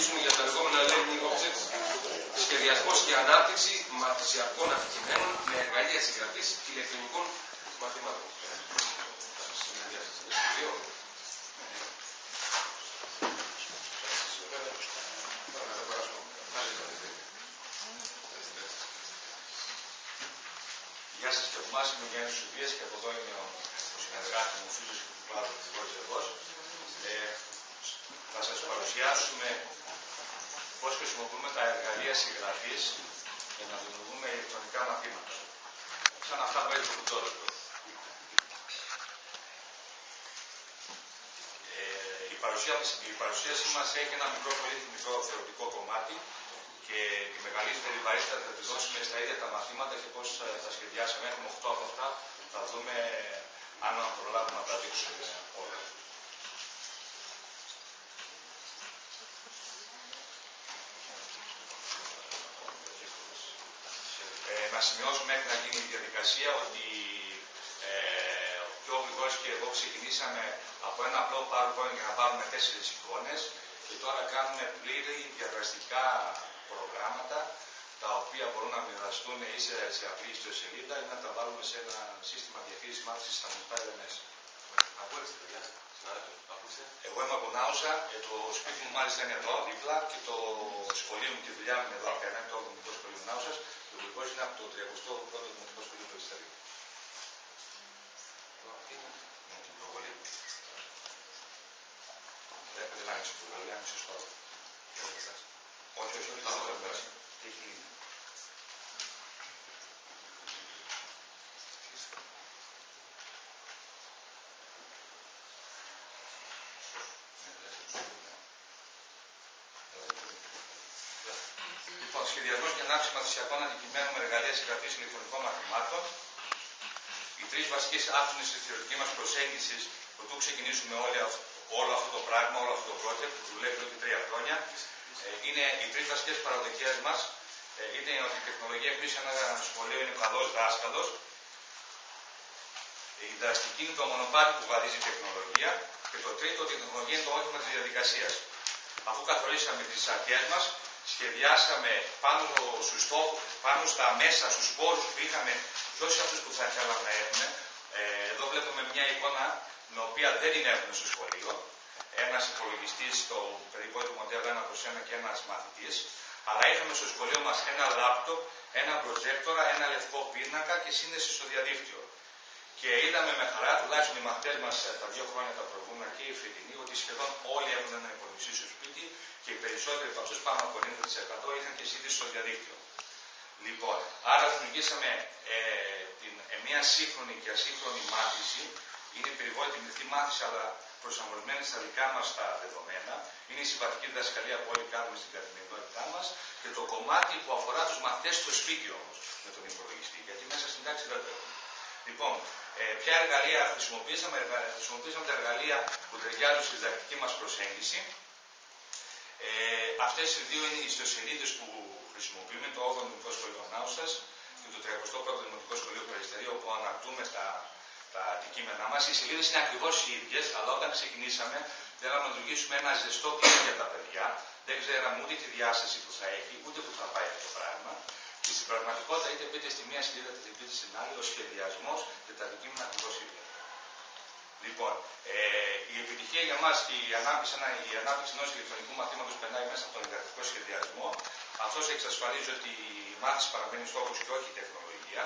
μιλήσουμε για τα λεγόμενα learning objects, σχεδιασμός και ανάπτυξη μαθησιακών αντικειμένων με εργαλεία συγγραφής ηλεκτρονικών μαθημάτων. Γεια σας και από εμάς, είμαι ο Γιάννης Σουβίας και από εδώ είναι ο συνεργάτης μου, ο φίλος του κλάδου της Βόλης. Θα σας παρουσιάσουμε πώς χρησιμοποιούμε τα εργαλεία συγγραφής για να δημιουργούμε ηλεκτρονικά μαθήματα. Σαν αυτά που έχει το τώρα. Η παρουσίασή μας έχει ένα πολύ μικρό θεωρητικό κομμάτι και τη μεγαλύτερη βαρύτητα θα τη δώσουμε στα ίδια τα μαθήματα και πώς τα σχεδιάσαμε. Έχουμε 8 από αυτά. Θα δούμε αν προλάβουμε να τα δείξουμε όλα. Να σημειώσουμε μέχρι να γίνει η διαδικασία ότι πιο γρήγορα και εγώ ξεκινήσαμε από ένα απλό PowerPoint για να βάλουμε 4 εικόνες και τώρα κάνουμε πλήρη διαδραστικά προγράμματα τα οποία μπορούν να μοιραστούν ή σε απλή ιστοσελίδα ή να τα βάλουμε σε ένα σύστημα διαχείρισης μάθησης στα μουσικά LMS. Εγώ είμαι από Νάουσα, το σπίτι μου μάλιστα είναι εδώ δίπλα και το σχολείο μου και η δουλειά μου είναι εδώ απέναντι, είναι το Δημοτικό Σχολείο Νάουσας. Το Δημοτικό είναι από το 38ο Δημοτικό Σχολείο του Περισταρίου. Την προβολή. Πρέπει να άνοιξε την προβολή, άνοιξε στο άλλο. Όχι, τι έχει γίνει. Λοιπόν, σχεδιασμός και ανάπτυξη μαθησιακών αντικειμένων με εργαλεία συγγραφής ηλεκτρονικών μαθημάτων. Οι 3 βασικές άξονες της θεωρητικής μας προσέγγισης, προτού ξεκινήσουμε όλο αυτό το πράγμα, όλο αυτό το project που δουλεύει εδώ και 3 χρόνια, είναι οι 3 βασικές παραδοχές μας. Είναι ότι η τεχνολογία πίσω σε ένα σχολείο είναι ο καλός δάσκαλος. Η δραστική είναι το μονοπάτι που βαδίζει η τεχνολογία. Και το τρίτο, η τεχνολογία είναι το όχημα της διαδικασίας. Αφού καθορίσαμε τις αρχές μας, σχεδιάσαμε πάνω στα μέσα, στους πόρους που είχαμε και όχι αυτούς που θα θέλαμε να έχουμε. Εδώ βλέπουμε μια εικόνα με οποία δεν την έχουμε στο σχολείο. Ένας υπολογιστής, το περιβόητο μοντέλο 1/1 και ένας μαθητής. Αλλά είχαμε στο σχολείο μας ένα λάπτοπ, ένα προτζέκτορα, ένα λευκό πίνακα και σύνδεση στο διαδίκτυο. Και είδαμε με χαρά, τουλάχιστον οι μαθητές μας τα 2 χρόνια τα προηγούμενα και οι φοιτητοί, ότι σχεδόν όλοι έχουν ένα υπολογιστή στο σπίτι και οι περισσότεροι από αυτούς, πάνω από 90%, είχαν και σύνδεση στο διαδίκτυο. Λοιπόν, άρα δημιουργήσαμε μια σύγχρονη και ασύγχρονη μάθηση. Είναι περιβόητη μυθή μάθηση, αλλά προσαρμοσμένη στα δικά μας τα δεδομένα. Είναι η συμβατική διδασκαλία που όλοι κάνουμε στην καθημερινότητά μας και το κομμάτι που αφορά τους μαθητές στο σπίτι όμως με τον υπολογιστή. Γιατί μέσα στην τάξη δεν το έχουμε. Λοιπόν, ποια εργαλεία χρησιμοποίησαμε? Χρησιμοποίησαμε τα εργαλεία που ταιριάζουν στη διδακτική μας προσέγγιση. Αυτές οι 2 είναι οι ιστοσελίδες που χρησιμοποιούμε, το 8ο Δημοτικό Σχολείο Νάουσας και το 31ο Δημοτικό Σχολείο Περιστερίου, όπου αναρτούμε τα αντικείμενά μας. Οι σελίδες είναι ακριβώς οι ίδιες, αλλά όταν ξεκινήσαμε θέλαμε να δημιουργήσουμε ένα ζεστό κλίμα για τα παιδιά. Δεν ξέραμε ούτε τη διάσταση που θα έχει, ούτε που θα πάει αυτό το πράγμα. Και στην πραγματικότητα, είτε μπείτε στη μία σελίδα, είτε μπείτε στην άλλη, ο σχεδιασμός και τα αντικείμενα ακριβώς ίδια. Λοιπόν, η επιτυχία για μας και η ανάπτυξη ενός ηλεκτρονικού μαθήματος περνάει μέσα από τον διδακτικό σχεδιασμό. Αυτός εξασφαλίζει ότι η μάθηση παραμένει στόχος και όχι η τεχνολογία.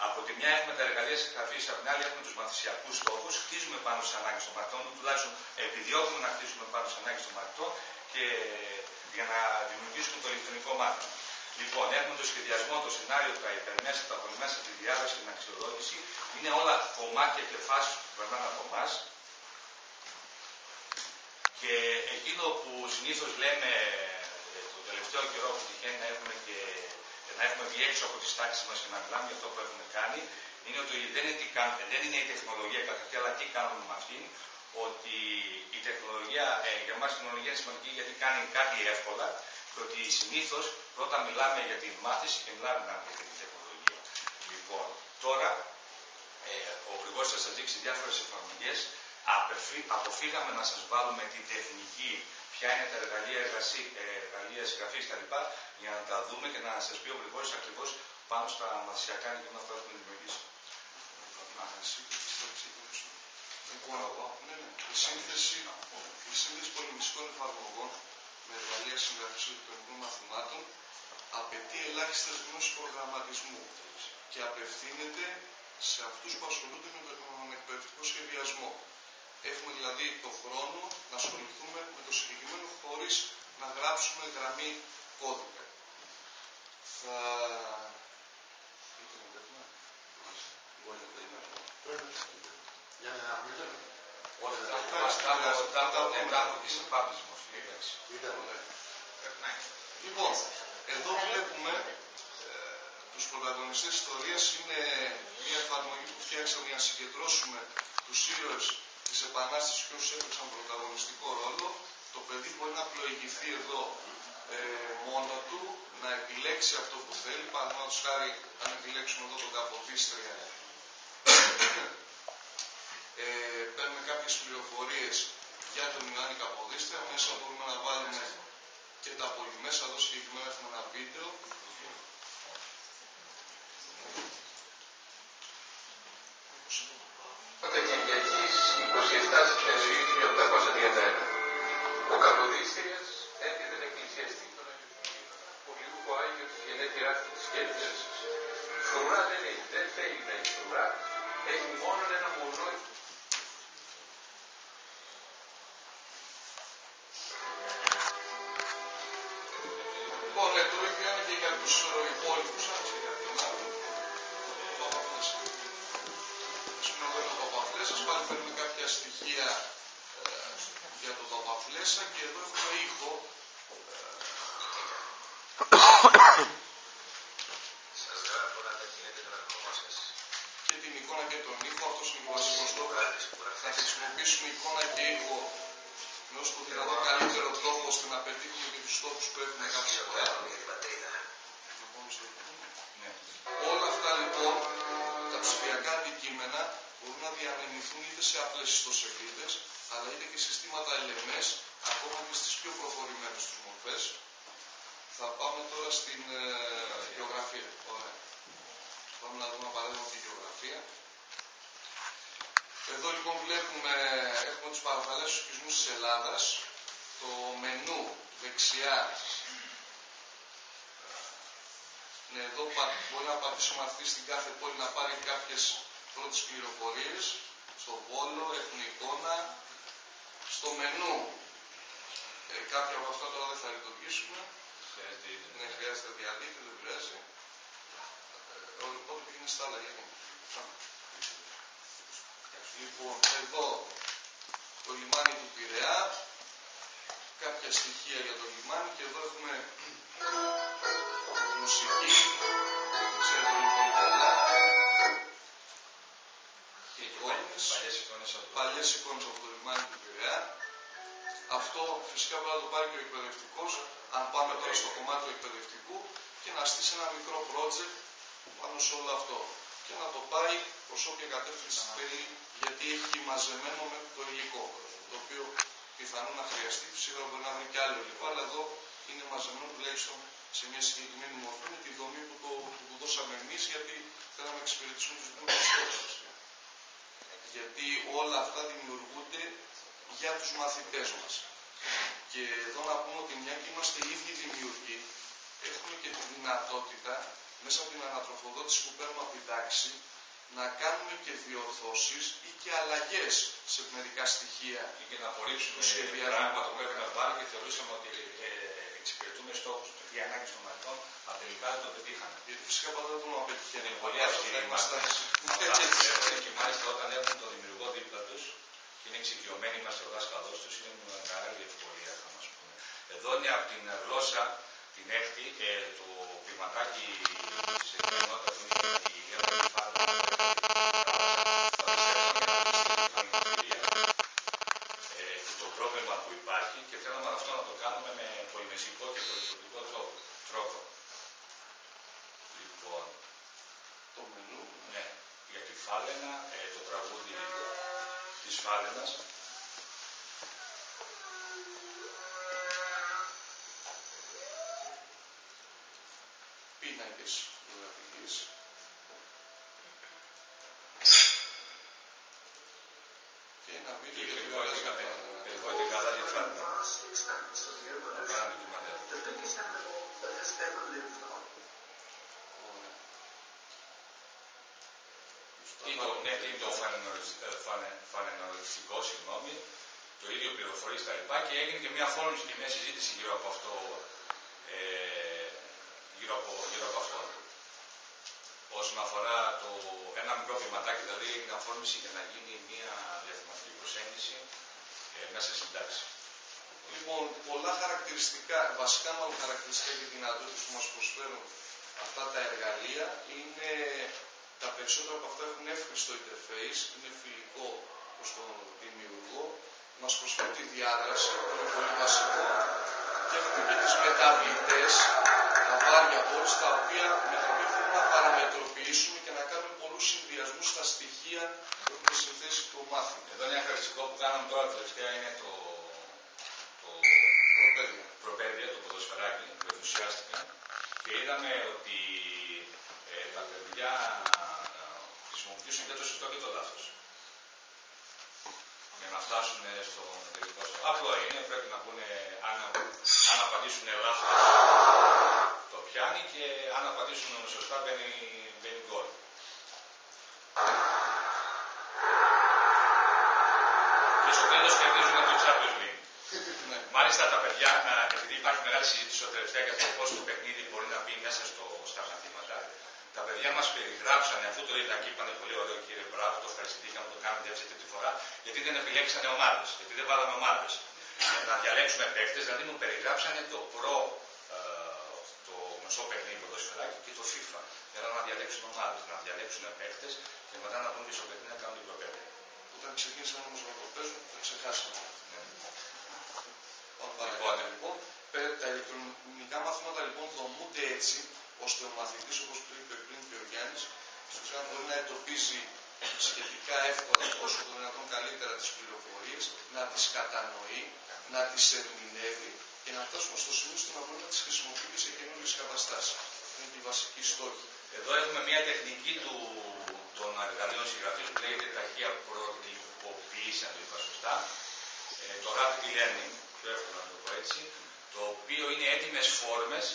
Από τη μια έχουμε τα εργαλεία συγγραφής, από την άλλη έχουμε τους μαθησιακούς στόχους. Χτίζουμε πάνω στις ανάγκες των μαθητών, τουλάχιστον επιδιώκουμε να χτίσουμε πάνω στις ανάγκες των μαθητών και για να δημιουργήσουμε το ηλεκτρονικό μάθημα. Λοιπόν, έχουμε το σχεδιασμό, το σενάριο, τα υπερμέσα, τα πολυμέσα, τη διάδραση και την αξιολόγηση. Είναι όλα κομμάτια και φάσεις που περνάνε από εμάς. Και εκείνο που συνήθως λέμε το τελευταίο καιρό που τυχαίνει να έχουμε βγει έξω από τις τάξεις μας και να μιλάμε για αυτό που έχουμε κάνει, είναι ότι δεν είναι η τεχνολογία καθ' αυτή, αλλά τι κάνουμε με αυτήν. Ότι η τεχνολογία, για μας η τεχνολογία είναι σημαντική γιατί κάνει κάτι εύκολα και ότι συνήθως πρώτα μιλάμε για την μάθηση και μιλάμε για την τεχνολογία. Λοιπόν, τώρα ο Γρηγόρης θα σας δείξει διάφορες εφαρμογές. Αποφύγαμε να σας βάλουμε την τεχνική ποια είναι τα εργαλεία συγγραφής κτλ. Για να τα δούμε και να σας πει ο Γρηγόρης ακριβώς πάνω στα μαθησιακά νοικοκυριά που έχουμε δημιουργήσει. Η σύνθεση πολεμιστικών εφαρμογών με εργαλεία συγγραφής ηλεκτρονικών μαθημάτων απαιτεί ελάχιστες γνώσεις προγραμματισμού και απευθύνεται σε αυτούς που ασχολούνται με τον εκπαιδευτικό σχεδιασμό. Έχουμε δηλαδή το χρόνο να ασχοληθούμε με το συγκεκριμένο χωρίς να γράψουμε γραμμή κώδικα. Λοιπόν, εδώ βλέπουμε τους πρωταγωνιστές της ιστορίας. Είναι μια εφαρμογή που φτιάξαμε για να συγκεντρώσουμε τους ήρωες της Επανάστασης και όσους έπαιξαν πρωταγωνιστικό ρόλο. Το παιδί μπορεί να πλοηγηθεί εδώ μόνο του, να επιλέξει αυτό που θέλει. Παραδείγματος χάρη, αν επιλέξουμε εδώ τον Καποδίστρια, παίρνουμε κάποιες πληροφορίες για τον Ιωάννη Καποδίστρια. Μέσα μπορούμε να βάλουμε και τα πολυμέσα. Εδώ συγκεκριμένα έχουμε ένα βίντεο. Τότε Κυριακής 27 Σεπτεμβρίου 1831. Ο Καποδίστριας έπιε την εκκλησιαστή των Πολιούχο Άγιο της γενέτειράς του της Κέρκυρας. Φρουρά δεν έχει, δεν θέλει να έχει φρουρά, έχει μόνο ένα μονόι. Λοιπόν, το ίδιο είναι και για τους υπόλοιπους, αν και για την άλλη. Σας πάλι παίρνουμε κάποια στοιχεία για το Παπαφλέσσα και εδώ έχουμε ήχο. Σας γράφω να τα γίνεται να γνώμασες. Και την εικόνα και τον ήχο, αυτός είναι ο βασικός στόχος. Θα χρησιμοποιήσουμε εικόνα και ήχο με όσο το δυνατόν καλύτερο τρόπο ώστε να πετύχουμε και τους στόχους που έχουμε κάποια φορά. Όλα αυτά λοιπόν, τα ψηφιακά αντικείμενα μπορούν να διανεμηθούν είτε σε απλές ιστοσελίδες, αλλά είτε και συστήματα LMS, ακόμα και στις πιο προχωρημένες τους μορφές. Θα πάμε τώρα στην γεωγραφία. Ωραία. Πάμε να δούμε ένα παράδειγμα από τη γεωγραφία. Εδώ λοιπόν έχουμε τους παραθαλάσσιους οικισμούς της Ελλάδας. Το μενού δεξιά. Εδώ μπορεί να πατήσει ο μαθητής στην κάθε πόλη να πάρει κάποιες πρώτες πληροφορίες. Στο Βόλο έχουμε εικόνα. Στο μενού κάποια από αυτά τώρα δεν θα λειτουργήσουμε. Ναι, χρειάζεται διαδίκτυο, δεν πειράζει. Οπότε πήγαινε στα άλλα, γιατί. Λοιπόν, εδώ το λιμάνι του Πειραιά, κάποια στοιχεία για το λιμάνι και εδώ έχουμε μουσική, ξέρετε πολύ καλά. Παλιές εικόνες από το λιμάνι του Πειραιά. Αυτό φυσικά μπορεί να το πάρει και ο εκπαιδευτικός, αν πάμε τώρα στο κομμάτι του εκπαιδευτικού και να στήσει ένα μικρό project πάνω σε όλο αυτό. Και να το πάει προς όποια κατεύθυνση θέλει, γιατί έχει μαζεμένο με το υλικό, το οποίο πιθανόν να χρειαστεί. Σίγουρα μπορεί να βρει και άλλο υλικό, αλλά εδώ είναι μαζεμένο τουλάχιστον σε μια συγκεκριμένη μορφή με τη δομή που το δώσαμε εμείς, γιατί θέλαμε να εξυπηρετήσουμε τους δικούς μας στόχους. Γιατί όλα αυτά δημιουργούνται για τους μαθητές μας. Και εδώ να πούμε ότι μια και είμαστε οι ίδιοι δημιουργοί, έχουμε και τη δυνατότητα μέσα από την ανατροφοδότηση που παίρνουμε από την τάξη να κάνουμε και διορθώσεις ή και αλλαγές σε μερικά στοιχεία. Ή και να απορρίψουμε πράγματα που πρέπει να βάλει και θεωρούσαμε ότι εξυπηρετούμε στόχους ή ανάγκες των μαθητών, αλλά τελικά δεν το πετύχανε. Γιατί φυσικά πάντα δεν μπορούμε να πετύχουμε. Είναι πολύ αυστηροί και μάλιστα όταν έχουν τον δημιουργό δίπλα τους και είναι εξοικειωμένοι είμαστε ο δάσκαλός τους, είναι μια μεγάλη ευκολία, θα μας πούμε. Εδώ είναι από την γλώσσα την έκτη, το ποιηματάκι σε μια νότα που είναι η Εύρωμη Φάλα, το πρόβλημα που υπάρχει και θέλαμε αυτό να το κάνουμε με πολυμεσικό και πολυπλοκικό τρόπο. Λοιπόν, το μενού. Ναι, για τη Φάλαινα, το τραγούδι της Φάλαινας. επιλογές γραφικής. Και ένα βίντεο για την είναι το φανενοριστικό, συγγνώμη, το ίδιο πληροφορεί στα λοιπά και έγινε και μια φόρμηση και μια συζήτηση γύρω από αυτό. Γύρω από αυτό. Όσον αφορά ένα μικρό βηματάκι, δηλαδή έγινε αφόρμηση για να γίνει μια διαθεματική προσέγγιση μέσα στην τάξη. Λοιπόν, πολλά χαρακτηριστικά, βασικά μάλλον χαρακτηριστικά και δυνατότητες που μας προσφέρουν αυτά τα εργαλεία είναι τα περισσότερα από αυτά έχουν εύχριστο interface, είναι φιλικό προς τον δημιουργό, μας προσφέρει τη διάδραση, που είναι πολύ βασικό, και έχουμε και τις μεταβλητές, τα βάρια boards, τα οποία θέλουμε να παραμετροποιήσουμε και να κάνουμε πολλούς συνδυασμούς στα στοιχεία που έχουμε συνθέσει το μάθημα. Εδώ ένα χαρακτηριστικό που κάναμε τώρα τελευταία είναι το προπαίδεια, το ποδοσφαιράκι που ενθουσιάστηκα και είδαμε ότι τα παιδιά χρησιμοποιήσουν και το σωστό και το λάθος για να φτάσουν στον τελικό στόχο. Απλό είναι, πρέπει να πούνε αν απαντήσουν λάθος το πιάνει και αν απαντήσουν σωστά μπαίνει γκολ. Και στο τέλος κερδίζουν το Champions League. Μάλιστα τα παιδιά, επειδή υπάρχει μεγάλη συζήτηση στο τελευταίο για το πώς το παιχνίδι μπορεί να μπει μέσα στα μαθήματα, τα παιδιά μας περιγράψανε, αφού το είδαν και είπανε πολύ ωραίο κύριε, μπράβο, το ευχαριστηθήκαμε, το κάνουμε έτσι τρίτη φορά, γιατί δεν επιλέξανε ομάδες, γιατί δεν βάλαμε ομάδες. Για να διαλέξουμε παίκτες, δηλαδή μου περιγράψανε το γνωστό παιχνίδι ποδοσφαιράκι και το FIFA. Για να διαλέξουν ομάδες, να διαλέξουν παίκτες και μετά να δουν και στο παιχνίδι να κάνουν την προπαίδεια. Όταν ξεκίνησαν όμως να το παίζουν, το ξεχάσαμε. Λοιπόν, τα ηλεκτρονικά μαθήματα λοιπόν δομούνται έτσι, ώστε ο μαθητής, όπως το είπε πριν και ο Γιάννης, ουσιαστικά μπορεί να εντοπίζει σχετικά εύκολα, όσο το δυνατόν καλύτερα τις πληροφορίες, να τις κατανοεί, να τις ερμηνεύει και να φτάσουμε στο σημείο ώστε να μπορεί να τις χρησιμοποιεί σε καινούργιες καταστάσεις. Είναι και η βασική στόχη. Εδώ έχουμε μια τεχνική των εργαλείων συγγραφής που λέγεται ταχεία προτυποποίηση, αν το είπα σωστά. Το rapid learning, πιο εύκολο να το πω έτσι, το οποίο είναι έτοιμες φόρμες,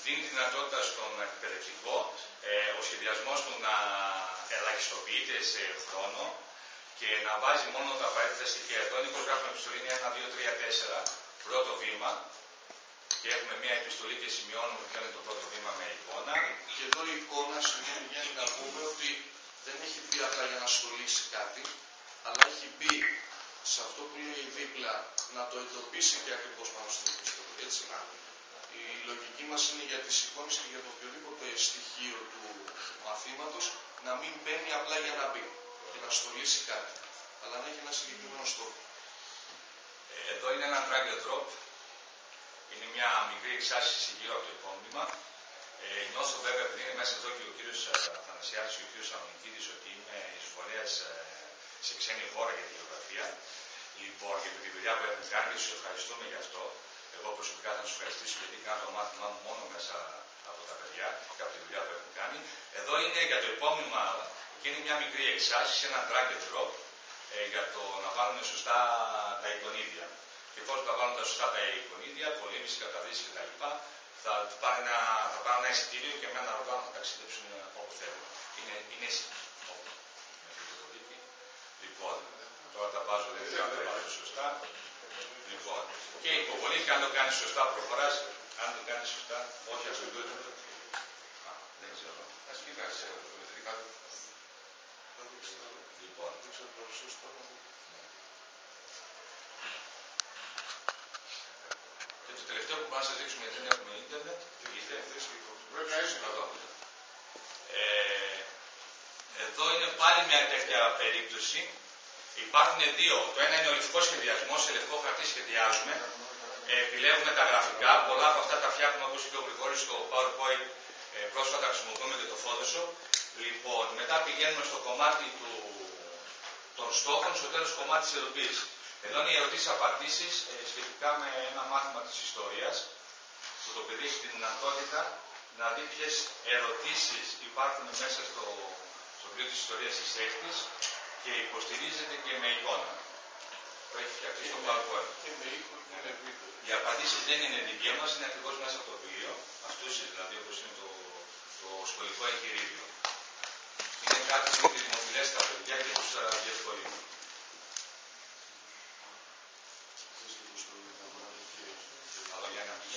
δίνει δυνατότητα στον εκπαιδευτικό ο σχεδιασμός του να ελαχιστοποιείται σε χρόνο και να βάζει μόνο τα απαραίτητα στοιχεία. Εδώ είναι όπως γράφουμε επιστολή, είναι 1, 2, 3, 4, πρώτο βήμα και έχουμε μια επιστολή και σημειώνουμε ποιο είναι το πρώτο βήμα με εικόνα. Και εδώ η εικόνα σημαίνει Γιάννη να πούμε ότι δεν έχει πει απλά για να στολίσει κάτι, αλλά έχει μπει σε αυτό που λέει δίπλα να το εντοπίσει και ακριβώς πάνω στην επιστολή. Έτσι. Η λογική μας είναι για τις εικόνες και για το οποιοδήποτε στοιχείο του μαθήματος να μην μπαίνει απλά για να μπει και να στολίσει κάτι, αλλά να έχει ένα συγκεκριμένο στόχο. Εδώ είναι ένα drag and drop. Είναι μια μικρή εξάρτηση γύρω από το υπόμνημα. Νιώθω βέβαια, επειδή είναι μέσα εδώ και ο κύριος Αθανασιάδης και ο κύριος Αμονικίδης, ότι είμαι εισφορέας σε ξένη χώρα για τη γεωγραφία. Λοιπόν, για τη δουλειά που έχουν κάνει και τους ευχαριστούμε γι' αυτό. Εγώ προσωπικά θα τους ευχαριστήσω γιατί κάνω το μάθημά μου μόνο μέσα από τα παιδιά και από τη δουλειά που έχουν κάνει. Εδώ είναι για το υπόμνημα και είναι μια μικρή εξάρτηση, ένα drag and drop για το να βάλουν σωστά τα εικονίδια. Και εφόσον τα βάλουν σωστά τα εικονίδια, πολέμηση, καταδύσεις κτλ., θα πάρουν ένα εισιτήριο και με ένα αεροπλάνο θα ταξιδέψουν όπου θέλουν. Είναι λοιπόν, τώρα τα βάζω, δεν ξέρω αν τα βάζω σωστά. Λοιπόν, και η υποβολή και αν το κάνεις σωστά προχωράς, αν το κάνεις σωστά, όχι αυτό το δεν ξέρω. Ας κοιτάξεις μετρικά. Λοιπόν. Και το τελευταίο που μπορούμε να σας δείξουμε γιατί δεν έχουμε ίντερνετ, Πρέπει να είσαι εδώ. Εδώ είναι πάλι μια τέτοια περίπτωση. Υπάρχουν δύο. Το ένα είναι ο λευκός σχεδιασμός, σε λευκό χαρτί σχεδιάζουμε. Επιλέγουμε τα γραφικά. Πολλά από αυτά τα φτιάχνουμε όπως είπε ο Γρηγόρης στο PowerPoint. Πρόσφατα χρησιμοποιούμε και το Photoshop. Λοιπόν, μετά πηγαίνουμε στο κομμάτι των στόχων, στο τέλος κομμάτι της ειδοποίησης. Εδώ είναι οι ερωτήσεις-απαντήσεις σχετικά με ένα μάθημα της ιστορίας, που το παιδί έχει τη δυνατότητα να δει ποιες ερωτήσεις υπάρχουν μέσα στο βιβλίο της ιστορίας της τέχνης και υποστηρίζεται και με εικόνα. Το έχει φτιαχτεί στο PowerPoint. Οι απαντήσεις δεν είναι δικές μας, είναι ακριβώς μέσα από το βιβλίο. Αστούσεις δηλαδή, όπως είναι το σχολικό εγχειρίδιο. Είναι κάτι που είναι δημοφιλές στα παιδιά και τους διευκολύνει. Αλλά για να πει.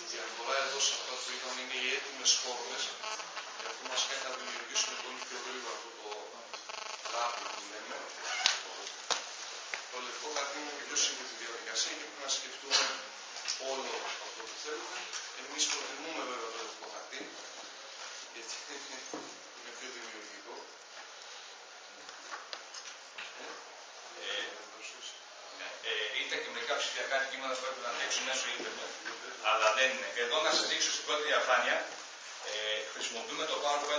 Η διαφορά εδώ σε αυτά που είπαμε είναι οι έτοιμες φόρμες, και αυτό μας κάνει να δημιουργήσουμε πολύ πιο γρήγορα αυτό το λάπη που λέμε. Το λευκό χαρτί είναι πιο σύγχρονη διαδικασία και πρέπει να σκεφτούμε όλο αυτό που θέλουμε. Εμείς προτιμούμε βέβαια το λευκό χαρτί, γιατί είναι πιο δημιουργικό. Είτε και μερικά ψηφιακά αντικείμενα που πρέπει να δείξουν μέσω ίντερνετ, αλλά δεν είναι. Εδώ να σας δείξω στην πρώτη διαφάνεια, χρησιμοποιούμε το PowerPoint